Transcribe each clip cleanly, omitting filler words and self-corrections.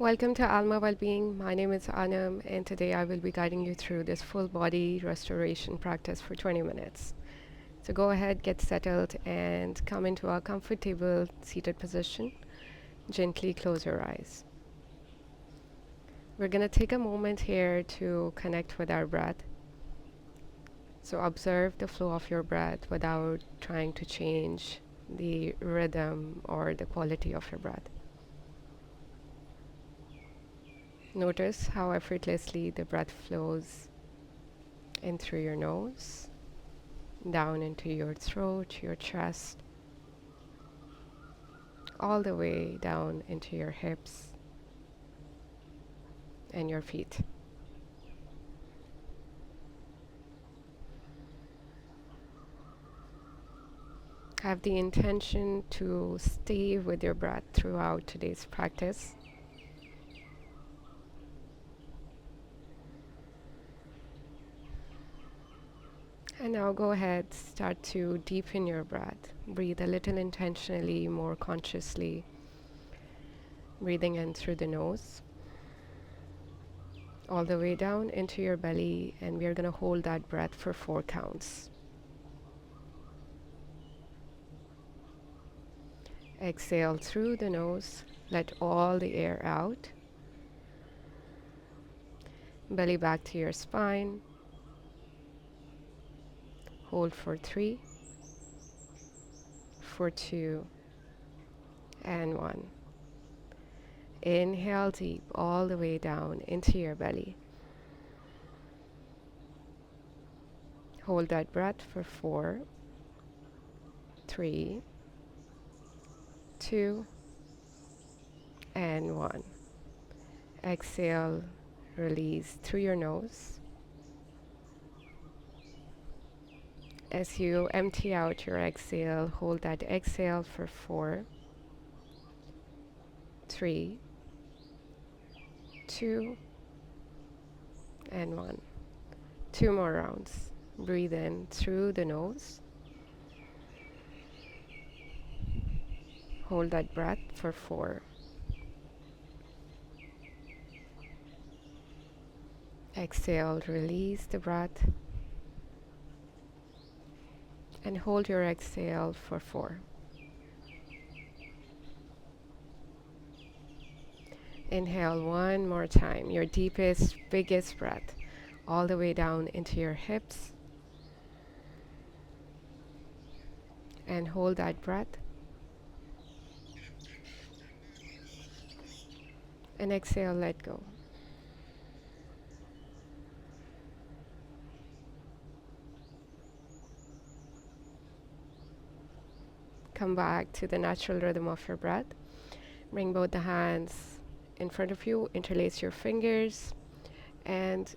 Welcome to Alma Wellbeing. My name is Anam, and today I will be guiding you through this full body restoration practice for 20 minutes. So go ahead, get settled, and come into a comfortable seated position. Gently close your eyes. We're going to take a moment here to connect with our breath. So observe the flow of your breath without trying to change the rhythm or the quality of your breath. Notice how effortlessly the breath flows in through your nose, down into your throat, your chest, all the way down into your hips and your feet. Have the intention to stay with your breath throughout today's practice. And now go ahead, start to deepen your breath. Breathe a little intentionally, more consciously. Breathing in through the nose, all the way down into your belly, and we are going to hold that breath for 4 counts. Exhale through the nose, let all the air out. Belly back to your spine. Hold for 3, for 2, and 1. Inhale deep all the way down into your belly. Hold that breath for 4, 3, 2, and 1. Exhale, release through your nose. As you empty out your exhale, hold that exhale for 4, 3, 2, and 1. 2 more rounds. Breathe in through the nose. Hold that breath for 4. Exhale, release the breath. And hold your exhale for 4. Inhale one more time, your deepest, biggest breath, all the way down into your hips. And hold that breath. And exhale, let go. Come back to the natural rhythm of your breath. Bring both the hands in front of you, interlace your fingers, and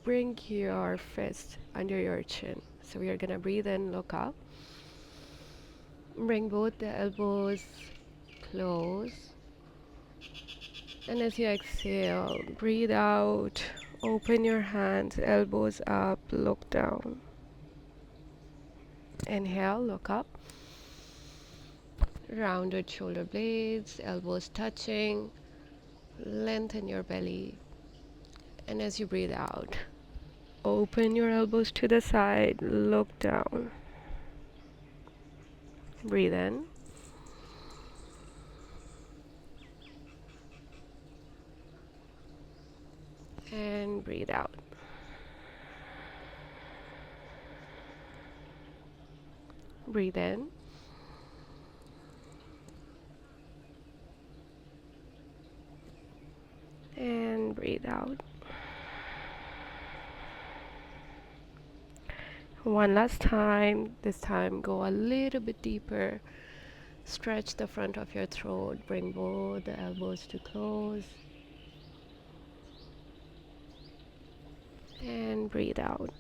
bring your fist under your chin. So we are going to breathe in, look up. Bring both the elbows close. And as you exhale, breathe out. Open your hands, elbows up, look down. Inhale, look up. Rounded shoulder blades, elbows touching. Lengthen your belly. And as you breathe out, open your elbows to the side, look down. Breathe in. And breathe out. Breathe in. And breathe out. One last time. This time go a little bit deeper. Stretch the front of your throat. Bring both the elbows to close. And breathe out.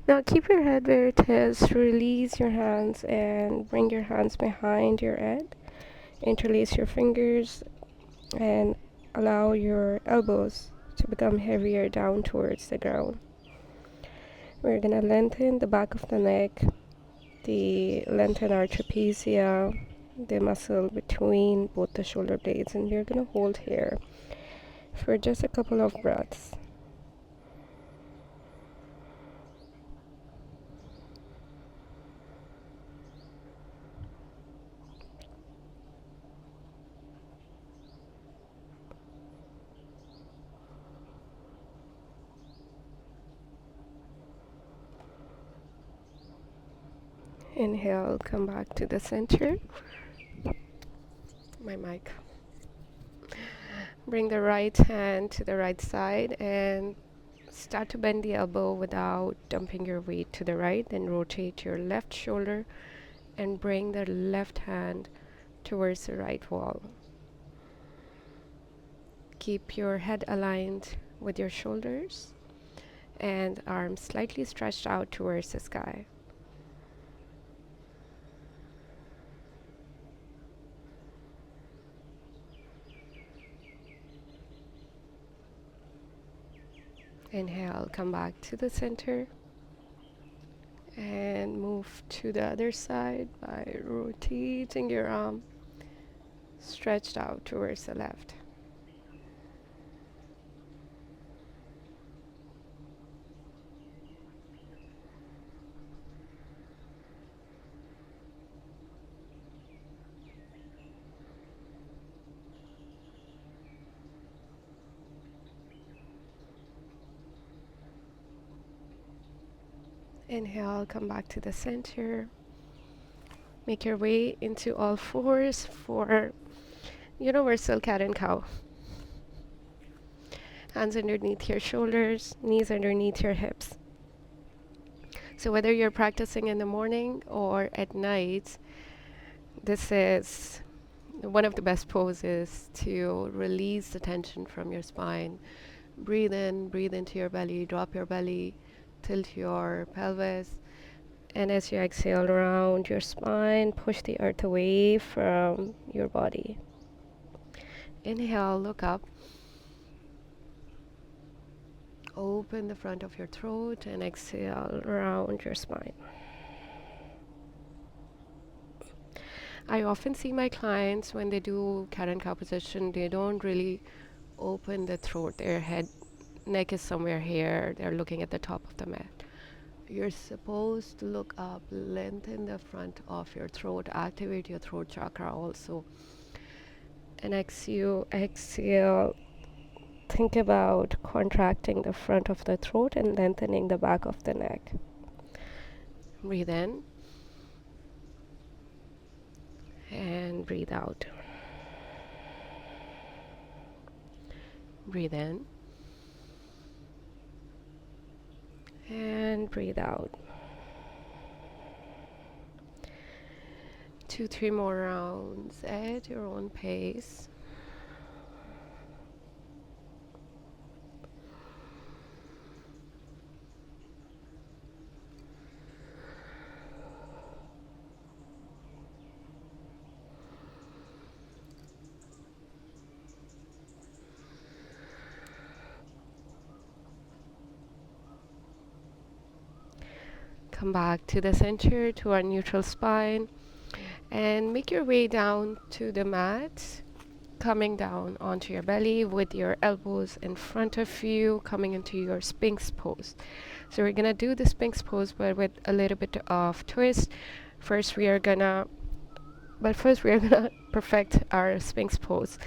Now keep your head where it is. Release your hands and bring your hands behind your head. Interlace your fingers and allow your elbows to become heavier down towards the ground. We're gonna lengthen the back of the neck, lengthen our trapezia, the muscle between both the shoulder blades, and we're going to hold here for just a couple of breaths. Inhale, come back to the center. My mic. Bring the right hand to the right side and start to bend the elbow without dumping your weight to the right. Then rotate your left shoulder and bring the left hand towards the right wall. Keep your head aligned with your shoulders and arms slightly stretched out towards the sky. Inhale, come back to the center and move to the other side by rotating your arm stretched out towards the left. Inhale, come back to the center. Make your way into all fours for universal cat and cow. Hands underneath your shoulders, knees underneath your hips. So whether you're practicing in the morning or at night, this is one of the best poses to release the tension from your spine. Breathe in, breathe into your belly, drop your belly, tilt your pelvis. And as you exhale around your spine, push the earth away from your body. Inhale, look up. Open the front of your throat and exhale around your spine. I often see my clients when they do cat and cow position, they don't really open the throat. Their neck is somewhere here. They're looking at the top of the mat. You're supposed to look up, lengthen the front of your throat, activate your throat chakra also. And exhale, think about contracting the front of the throat and lengthening the back of the neck. Breathe in and breathe out. Breathe in and breathe out. 2-3 more rounds at your own pace. Come back to the center, to our neutral spine, and make your way down to the mat, coming down onto your belly with your elbows in front of you, coming into your Sphinx pose. So we're gonna do the Sphinx pose, but with a little bit of twist. First we are gonna perfect our Sphinx pose.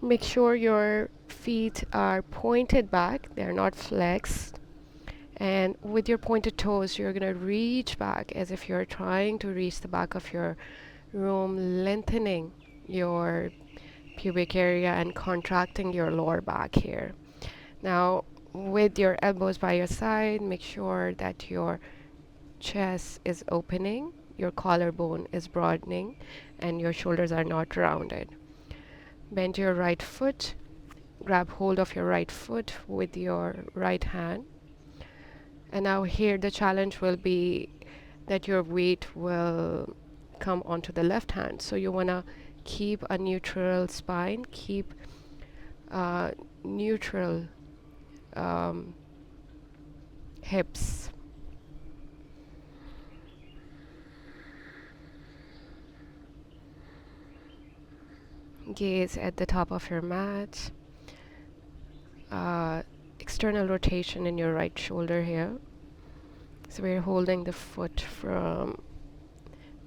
Make sure your feet are pointed back, they're not flexed. And with your pointed toes, you're going to reach back as if you're trying to reach the back of your room, lengthening your pubic area and contracting your lower back here. Now, with your elbows by your side, make sure that your chest is opening, your collarbone is broadening, and your shoulders are not rounded. Bend your right foot, grab hold of your right foot with your right hand. And now here the challenge will be that your weight will come onto the left hand. So you want to keep a neutral spine, keep neutral hips. Gaze at the top of your mat. Uh, External rotation in your right shoulder here. So we're holding the foot from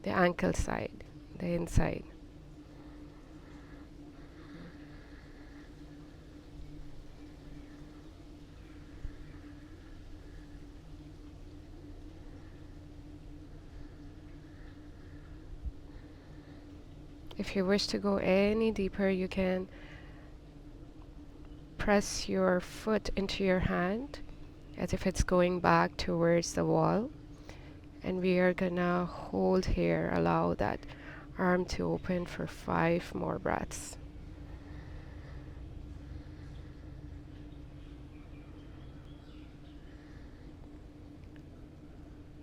the ankle side, the inside. If you wish to go any deeper, you can press your foot into your hand as if it's going back towards the wall. And we are gonna hold here, allow that arm to open for 5 more breaths.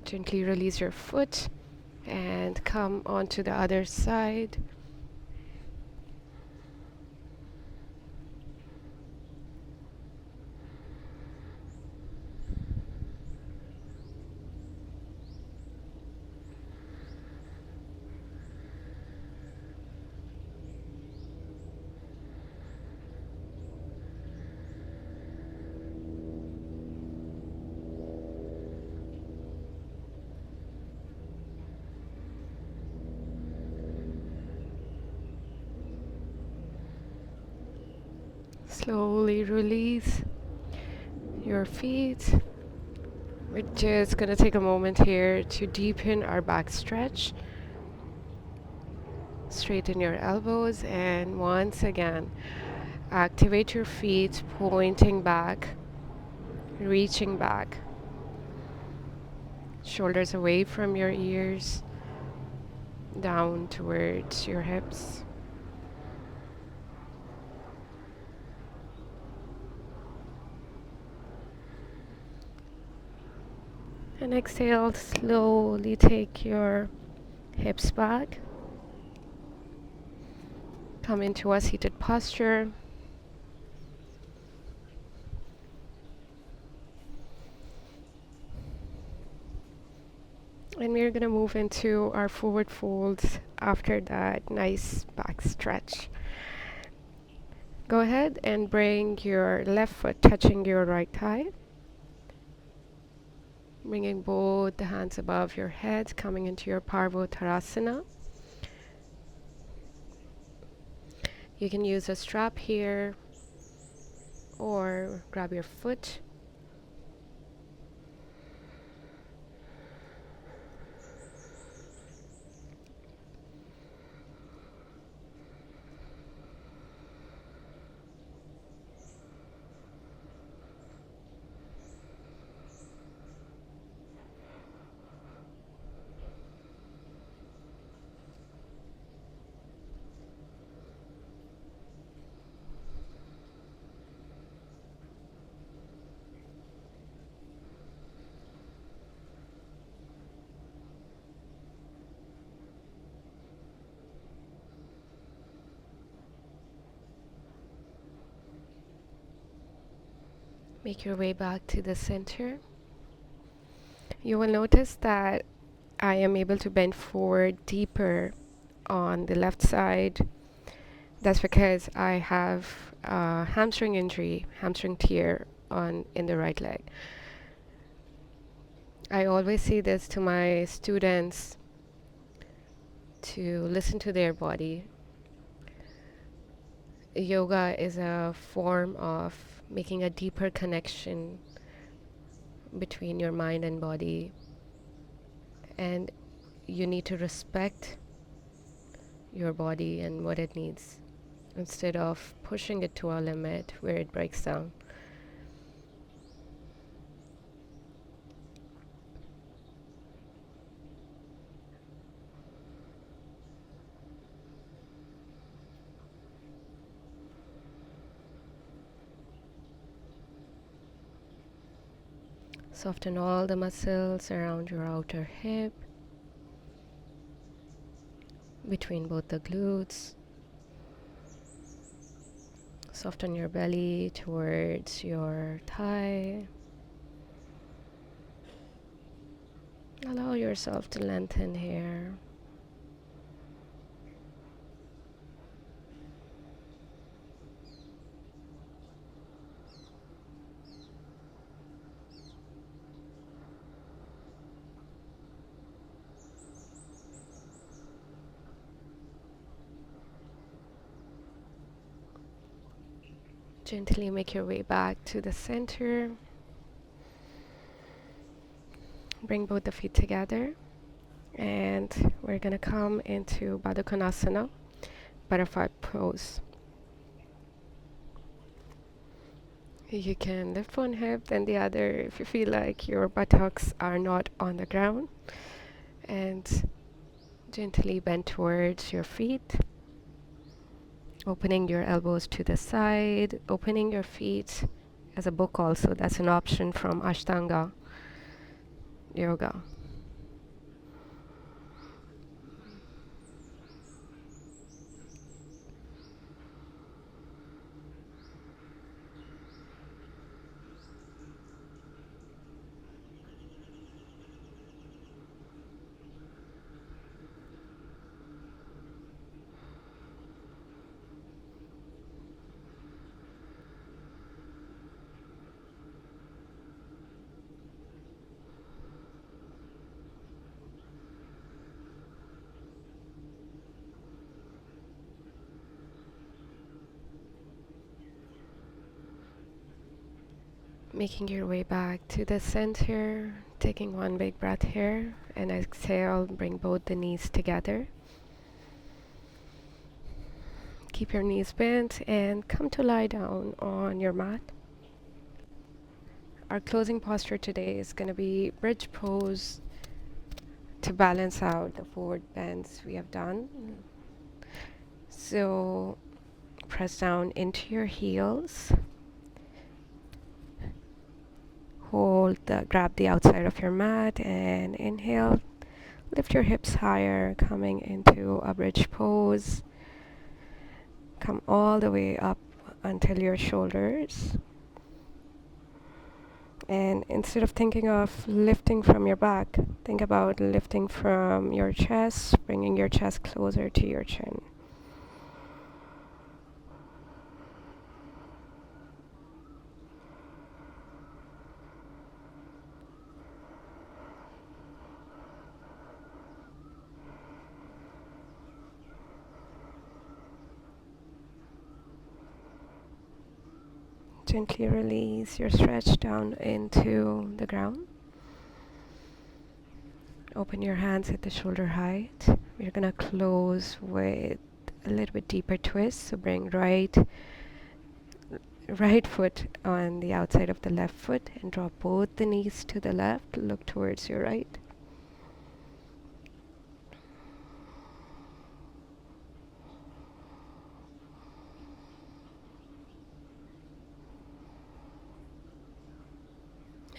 Gently release your foot and come onto the other side. Slowly release your feet. We're just gonna take a moment here to deepen our back stretch. Straighten your elbows and once again activate your feet, pointing back, reaching back. Shoulders away from your ears, down towards your hips. And exhale, slowly take your hips back. Come into a seated posture. And we're going to move into our forward folds after that nice back stretch. Go ahead and bring your left foot touching your right thigh. Bringing both the hands above your head, coming into your Parvottanasana. You can use a strap here or grab your foot. Make your way back to the center. You will notice that I am able to bend forward deeper on the left side. That's because I have a hamstring injury, hamstring tear in the right leg. I always say this to my students to listen to their body. Yoga is a form of making a deeper connection between your mind and body, and you need to respect your body and what it needs instead of pushing it to a limit where it breaks down. Soften all the muscles around your outer hip, between both the glutes. Soften your belly towards your thigh. Allow yourself to lengthen here. Gently make your way back to the center. Bring both the feet together, and we're gonna come into Baddha Konasana, butterfly pose. You can lift one hip, then the other if you feel like your buttocks are not on the ground, and gently bend towards your feet, opening your elbows to the side, opening your feet as a book also. That's an option from Ashtanga yoga. Making your way back to the center, taking one big breath here, and exhale, bring both the knees together. Keep your knees bent and come to lie down on your mat. Our closing posture today is going to be bridge pose to balance out the forward bends we have done. So press down into your heels. Grab the outside of your mat and inhale. Lift your hips higher, coming into a bridge pose. Come all the way up until your shoulders. And instead of thinking of lifting from your back, think about lifting from your chest, bringing your chest closer to your chin. Gently release your stretch down into the ground. Open your hands at the shoulder height. We're going to close with a little bit deeper twist. So bring right foot on the outside of the left foot and drop both the knees to the left. Look towards your right.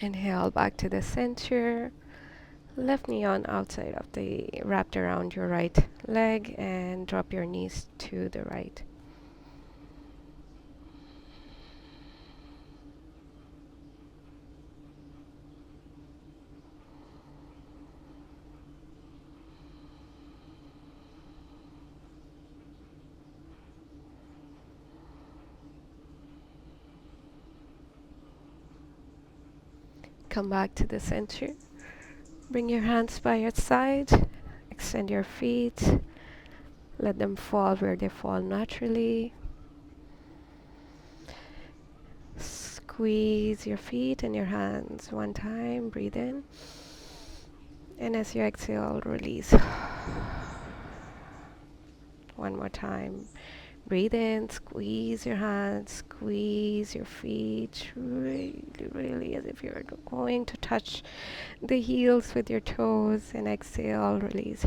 Inhale back to the center. Left knee on outside of the wrapped around your right leg and drop your knees to the right. Come back to the center. Bring your hands by your side. Extend your feet. Let them fall where they fall naturally. Squeeze your feet and your hands one time. Breathe in. And as you exhale, release. One more time. Breathe in, squeeze your hands, squeeze your feet, really, really as if you're going to touch the heels with your toes, and exhale, release.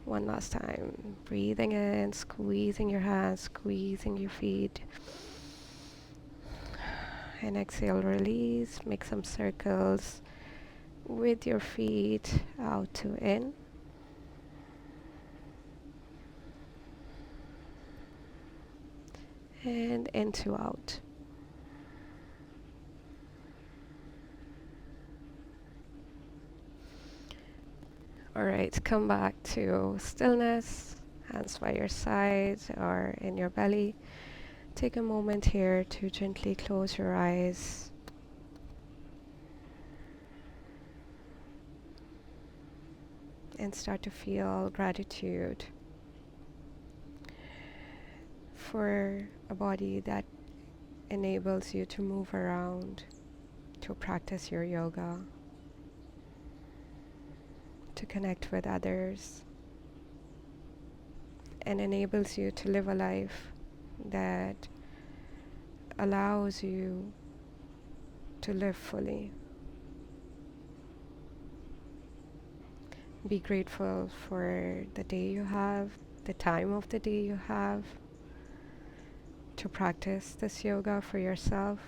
One last time. Breathing in, squeezing your hands, squeezing your feet. And exhale, release. Make some circles with your feet out to in. And into out. Alright, come back to stillness, hands by your side or in your belly. Take a moment here to gently close your eyes. And start to feel gratitude. for a body that enables you to move around, to practice your yoga, to connect with others, and enables you to live a life that allows you to live fully. Be grateful for the day you have, the time of the day you have to practice this yoga for yourself.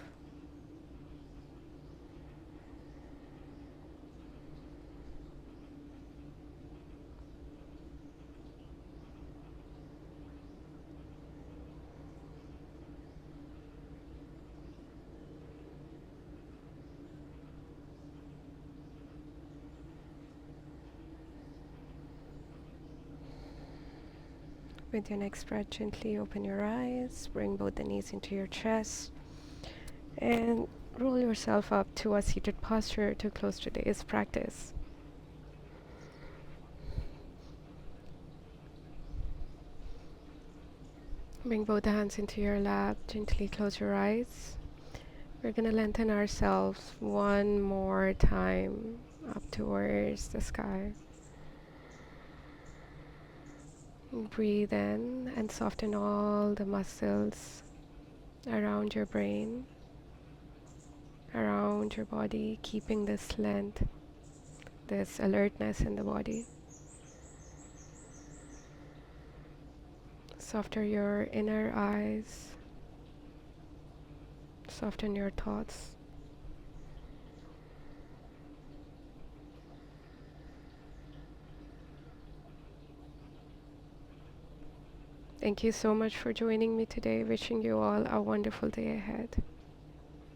With your next breath, gently open your eyes, bring both the knees into your chest, and roll yourself up to a seated posture to close today's practice. Bring both the hands into your lap, gently close your eyes. We're going to lengthen ourselves one more time up towards the sky. Breathe in and soften all the muscles around your brain, around your body, keeping this length, this alertness in the body. Soften your inner eyes, soften your thoughts. Thank you so much for joining me today. Wishing you all a wonderful day ahead.